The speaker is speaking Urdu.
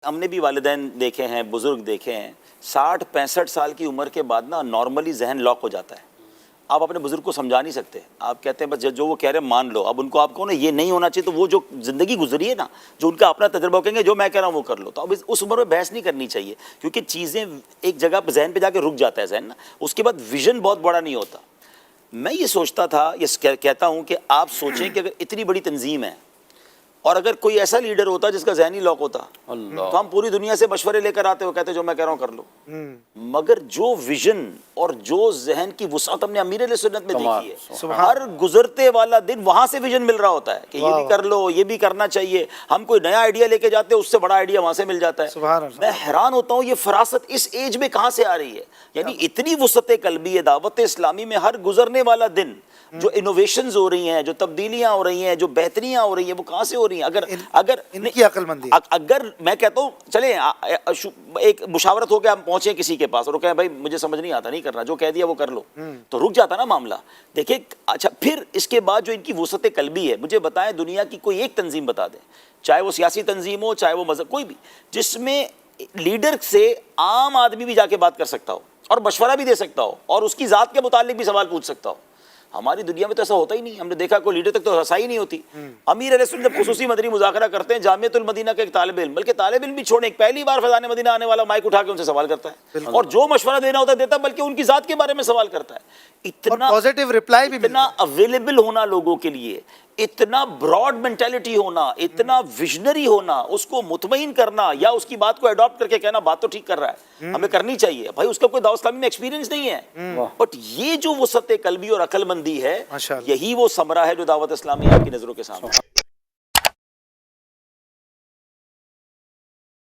ہم نے بھی والدین دیکھے ہیں، بزرگ دیکھے ہیں، 60-65 سال کی عمر کے بعد نا نارملی ذہن لاک ہو جاتا ہے. آپ اپنے بزرگ کو سمجھا نہیں سکتے. آپ کہتے ہیں بس جو وہ کہہ رہے ہیں مان لو. اب ان کو آپ کو نا یہ نہیں ہونا چاہیے، تو وہ جو زندگی گزری ہے نا، جو ان کا اپنا تجربہ کہیں گے جو میں کہہ رہا ہوں وہ کر لو. تو اب اس عمر میں بحث نہیں کرنی چاہیے، کیونکہ چیزیں ایک جگہ پہ ذہن پہ جا کے رک جاتا ہے ذہن نا، اس کے بعد ویژن بہت بڑا نہیں ہوتا. میں یہ سوچتا تھا، یہ کہتا ہوں کہ آپ سوچیں کہ اگر اتنی بڑی تنظیم ہے اور اگر کوئی ایسا لیڈر ہوتا جس کا ذہنی لاک ہوتا تو ہم پوری دنیا سے مشورے لے کر آتے ہو، کہتے جو میں کہہ رہا ہوں کر لو. مگر جو ویژن اور جو ذہن کی وسعت ہم نے امیر علیہ سنت میں دیکھی ہے، ہر گزرتے والا دن وہاں سے ویژن مل رہا ہوتا ہے کہ یہ بھی کر لو، یہ بھی کرنا چاہیے. ہم کوئی نیا آئیڈیا لے کے جاتے ہیں، اس سے بڑا آئیڈیا وہاں سے مل جاتا ہے. میں حیران ہوتا ہوں یہ فراست اس ایج میں کہاں سے آ رہی ہے. یعنی اتنی وسعت قلبی ہے دعوت اسلامی میں. ہر گزرنے والا دن جو انوویشنز ہو رہی ہیں، جو تبدیلیاں ہو رہی ہیں، جو بہتریاں ہو رہی ہیں، وہ کہاں سے ہو رہی ہیں؟ اگر ان کی عقل مندی، اگر میں کہتا ہوں چلیں ایک مشاورت ہو کے ہم پہنچے کسی کے پاس اور وہ کہیں بھائی مجھے سمجھ نہیں آتا، نہیں کرنا، جو کہہ دیا وہ کر لو، تو رک جاتا نا معاملہ. دیکھیں اچھا پھر اس کے بعد جو ان کی وسعت قلبی ہے، مجھے بتائیں دنیا کی کوئی ایک تنظیم بتا دیں، چاہے وہ سیاسی تنظیم ہو، چاہے وہ مذہب، کوئی بھی، جس میں لیڈر سے عام آدمی بھی جا کے بات کر سکتا ہو اور مشورہ بھی دے سکتا ہو اور اس کی ذات کے متعلق بھی سوال پوچھ سکتا ہو. ہماری دنیا میں تو ایسا ہوتا ہی نہیں. ہم نے دیکھا کوئی لیڈر تک تو رسائی نہیں ہوتی. امیر علیہ سنت جب خصوصی مدنی مذاکرہ کرتے ہیں، جامعۃ المدینہ کا ایک طالب علم، بلکہ طالب علم بھی چھوڑیں، ایک پہلی بار فیضان مدینہ آنے والا مائک اٹھا کے ان سے سوال کرتا ہے اور جو مشورہ دینا ہوتا ہے دیتا ہے، بلکہ ان کی ذات کے بارے میں سوال کرتا ہے. اتنا پازیٹیو رپلائی بھی، اتنا اویلیبل ہونا لوگوں کے لیے، اتنا براڈ مینٹیلٹی ہونا، اتنا ویژنری ہونا، اس کو مطمئن کرنا یا اس کی بات کو اڈاپٹ کر کے کہنا بات تو ٹھیک کر رہا ہے، ہمیں کرنی چاہیے. بھائی اس کا کوئی دعوت اسلامی میں ایکسپیرینس نہیں ہے، بٹ یہ جو وسعت قلبی اور عقل مندی ہے، یہی وہ ثمرہ ہے جو دعوت اسلامی آپ کی نظروں کے سامنے